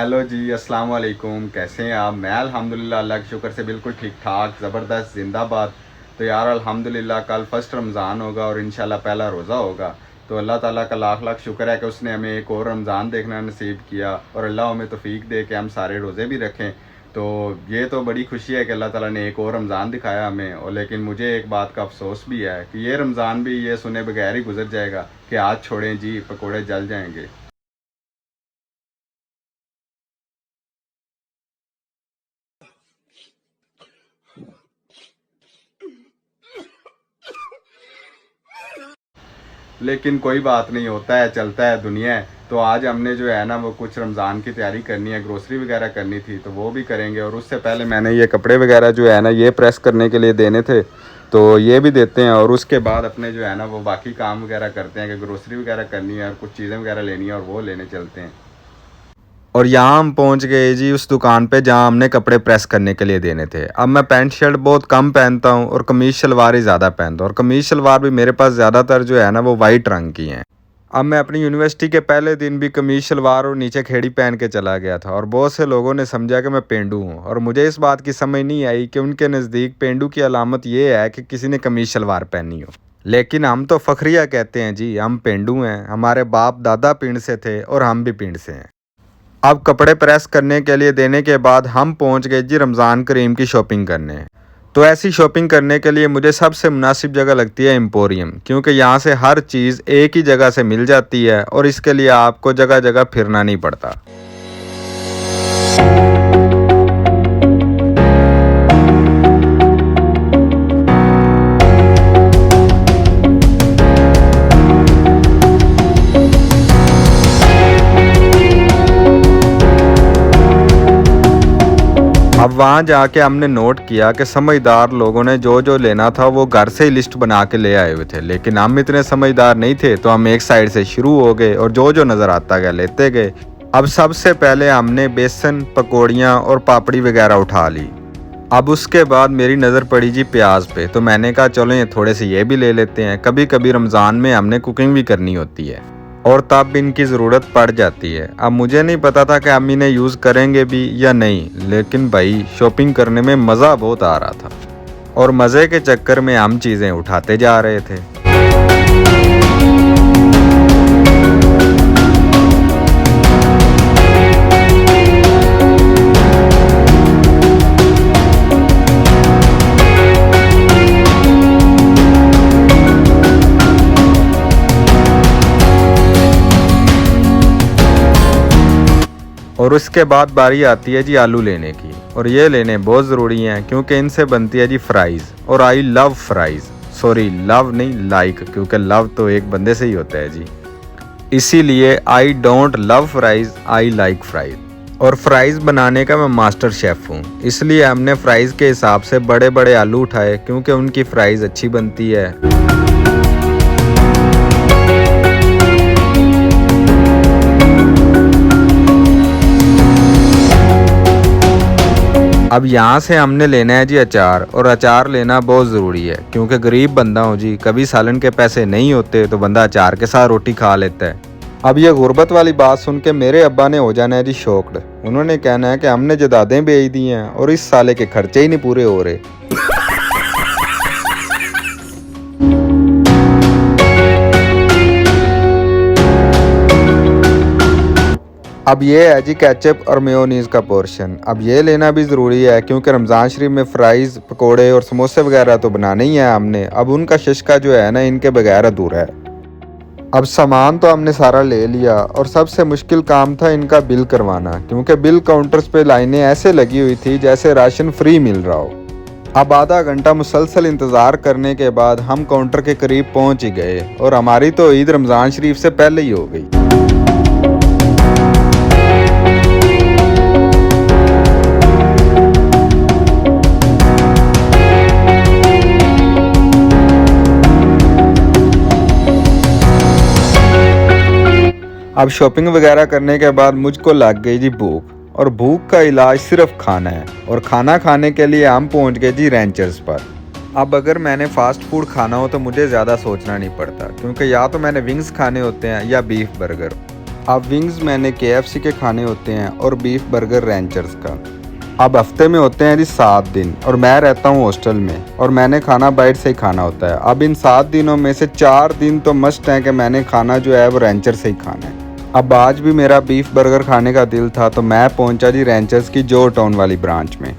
Hello जी, अस्सलाम वालेकुम। कैसे हैं आप? मैं अल्हम्दुलिल्लाह अल्लाह के शुक्र से बिल्कुल ठीक ठाक, ज़बरदस्त, ज़िंदाबाद। तो यार अल्हम्दुलिल्लाह कल फ़र्स्ट रमज़ान होगा और इंशाल्लाह पहला रोज़ा होगा। तो अल्लाह ताला का लाख लाख शुक्र है कि उसने हमें एक और रमज़ान देखना नसीब किया और अल्लाह हमें तौफ़ीक दे के हम सारे रोज़े भी रखें। तो ये तो बड़ी खुशी है कि अल्लाह ताला ने एक और रमज़ान दिखाया हमें। और लेकिन मुझे एक बात का अफ़सोस भी है कि ये रमज़ान भी ये सुने बगैर ही गुजर जाएगा कि आज छोड़ें जी, पकौड़े जल जाएंगे। लेकिन कोई बात नहीं, होता है, चलता है, दुनिया है। तो आज हमने जो है ना वो कुछ रमज़ान की तैयारी करनी है, ग्रोसरी वगैरह करनी थी, तो वो भी करेंगे। और उससे पहले मैंने ये कपड़े वगैरह जो है ना ये प्रेस करने के लिए देने थे, तो ये भी देते हैं। और उसके बाद अपने जो है ना वो बाकी काम वगैरह करते हैं कि ग्रोसरी वगैरह करनी है और कुछ चीज़ें वगैरह लेनी है और वो लेने चलते हैं। और यहाँ हम पहुँच गए जी उस दुकान पे जहाँ हमने कपड़े प्रेस करने के लिए देने थे। अब मैं पैंट शर्ट बहुत कम पहनता हूँ और कमीज़ शलवार ही ज़्यादा पहनता हूँ, और कमीज़ शलवार भी मेरे पास ज़्यादातर जो है ना वो वाइट रंग की हैं। अब मैं अपनी यूनिवर्सिटी के पहले दिन भी कमीज़ शलवार और नीचे खेड़ी पहन के चला गया था, और बहुत से लोगों ने समझा कि मैं पेंडू हूँ। और मुझे इस बात की समझ नहीं आई कि उनके नज़दीक पेंडू की अलामत ये है कि किसी ने कमीज़ शलवार पहनी हो। लेकिन हम तो फ़खरिया कहते हैं जी, हम पेंडू हैं, हमारे बाप दादा पिंड से थे और हम भी पिंड से हैं। अब कपड़े प्रेस करने के लिए देने के बाद हम पहुंच गए जी रमज़ान करीम की शॉपिंग करने। तो ऐसी शॉपिंग करने के लिए मुझे सबसे मुनासिब जगह लगती है एम्पोरियम, क्योंकि यहाँ से हर चीज़ एक ही जगह से मिल जाती है और इसके लिए आपको जगह जगह फिरना नहीं पड़ता। अब वहाँ जाके हमने नोट किया कि समझदार लोगों ने जो जो लेना था वो घर से ही लिस्ट बना के ले आए हुए थे, लेकिन हम इतने समझदार नहीं थे, तो हम एक साइड से शुरू हो गए और जो जो नज़र आता गया लेते गए। अब सबसे पहले हमने बेसन, पकौड़ियाँ और पापड़ी वगैरह उठा ली। अब उसके बाद मेरी नज़र पड़ी जी प्याज पे, तो मैंने कहा चलो ये थोड़े से ये भी ले लेते हैं, कभी कभी रमज़ान में हमने कुकिंग भी करनी होती है और तब भी इनकी ज़रूरत पड़ जाती है। अब मुझे नहीं पता था कि हम इन्हें यूज़ करेंगे भी या नहीं, लेकिन भाई शॉपिंग करने में मज़ा बहुत आ रहा था और मज़े के चक्कर में हम चीज़ें उठाते जा रहे थे। और उसके बाद बारी आती है जी आलू लेने की, और ये लेने बहुत ज़रूरी हैं क्योंकि इनसे बनती है जी फ्राइज़। और I love fries, sorry love नहीं लाइक, क्योंकि लव तो एक बंदे से ही होता है जी, इसीलिए I don't love fries, I like fries. और फ्राइज़ बनाने का मैं मास्टर शेफ़ हूँ, इसलिए हमने फ्राइज़ के हिसाब से बड़े बड़े आलू उठाए क्योंकि उनकी फ्राइज़ अच्छी बनती है। अब यहाँ से हमने लेना है जी अचार, और अचार लेना बहुत ज़रूरी है क्योंकि गरीब बंदा हूँ जी, कभी सालन के पैसे नहीं होते तो बंदा अचार के साथ रोटी खा लेता है। अब ये गुर्बत वाली बात सुन के मेरे अब्बा ने हो जाना है जी शॉक्ड। उन्होंने कहना है कि हमने जदादें बेच दी हैं और इस साले के खर्चे ही नहीं पूरे हो रहे। अब ये है जी केचप और मेयोनीज़ का पोर्शन। अब ये लेना भी ज़रूरी है क्योंकि रमज़ान शरीफ में फ़्राइज़, पकोड़े और समोसे वगैरह तो बनाने ही है हमने। अब उनका शशका जो है ना इनके बगैर अधूरा है। अब सामान तो हमने सारा ले लिया और सबसे मुश्किल काम था इनका बिल करवाना, क्योंकि बिल काउंटर्स पे लाइनें ऐसे लगी हुई थी जैसे राशन फ्री मिल रहा हो। अब आधा घंटा मुसलसल इंतज़ार करने के बाद हम काउंटर के करीब पहुंच ही गए, और हमारी तो ईद रमज़ान शरीफ से पहले ही हो गई। अब शॉपिंग वगैरह करने के बाद मुझको लग गई जी भूख, और भूख का इलाज सिर्फ खाना है, और खाना खाने के लिए हम पहुंच गए जी रेंचर्स पर। अब अगर मैंने फ़ास्ट फूड खाना हो तो मुझे ज़्यादा सोचना नहीं पड़ता, क्योंकि या तो मैंने विंग्स खाने होते हैं या बीफ बर्गर। अब विंग्स मैंने KFC के खाने होते हैं और बीफ बर्गर रैंचर्स का। अब हफ्ते में होते हैं जी 7 दिन और मैं रहता हूँ हॉस्टल में और मैंने खाना बाहर से ही खाना होता है। अब इन 7 दिनों में से 4 दिन तो मस्ट है कि मैंने खाना जो है वो रैंचर से ही खाना है। अब आज भी मेरा बीफ बर्गर खाने का दिल था तो मैं पहुंचा जी रैंचर्स की जॉर्ज टाउन वाली ब्रांच में।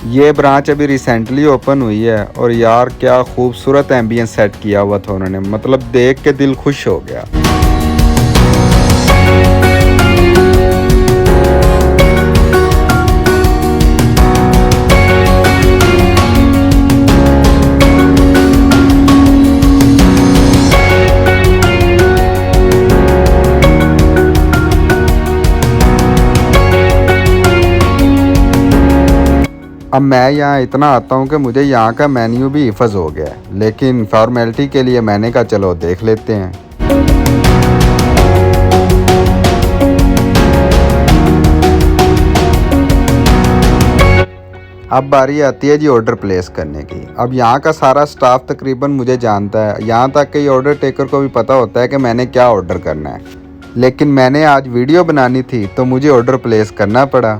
ये ब्रांच अभी रिसेंटली ओपन हुई है और यार क्या खूबसूरत एम्बियंस सेट किया हुआ था उन्होंने, मतलब देख के दिल खुश हो गया। अब मैं यहाँ इतना आता हूँ कि मुझे यहाँ का मेन्यू भी हिफज हो गया है, लेकिन फॉर्मेलिटी के लिए मैंने कहा चलो देख लेते हैं। अब बारी आती है जी ऑर्डर प्लेस करने की। अब यहाँ का सारा स्टाफ तकरीबन मुझे जानता है, यहाँ तक कि ऑर्डर टेकर को भी पता होता है कि मैंने क्या ऑर्डर करना है, लेकिन मैंने आज वीडियो बनानी थी तो मुझे ऑर्डर प्लेस करना पड़ा।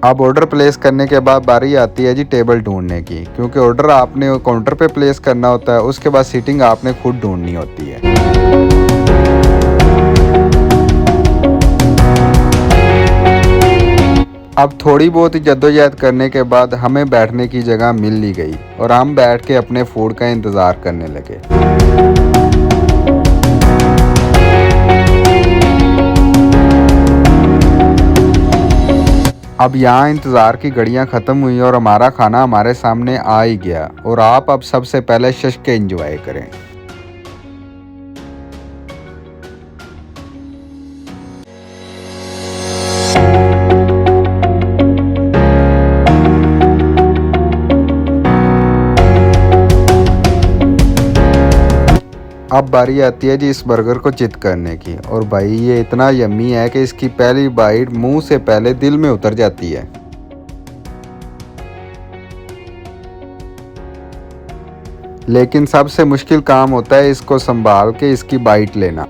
अब ऑर्डर प्लेस करने के बाद बारी आती है जी टेबल ढूंढने की, क्योंकि ऑर्डर आपने काउंटर पे प्लेस करना होता है, उसके बाद सीटिंग आपने खुद ढूंढनी होती है। अब थोड़ी बहुत ही जद्दोजहद करने के बाद हमें बैठने की जगह मिल ली गई और हम बैठ के अपने फूड का इंतज़ार करने लगे। अब यहाँ इंतज़ार की घड़ियाँ ख़त्म हुई और हमारा खाना हमारे सामने आ ही गया और आप अब सबसे पहले शश के एंजॉय करें। अब बारी आती है जी इस बर्गर को चित करने की और भाई ये इतना यम्मी है कि इसकी पहली बाइट मुंह से पहले दिल में उतर जाती है। लेकिन सबसे मुश्किल काम होता है इसको संभाल के इसकी बाइट लेना।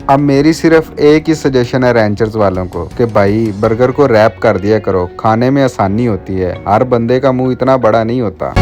अब मेरी सिर्फ एक ही सजेशन है रैंचर्स वालों को कि भाई बर्गर को रैप कर दिया करो, खाने में आसानी होती है, हर बंदे का मुंह इतना बड़ा नहीं होता।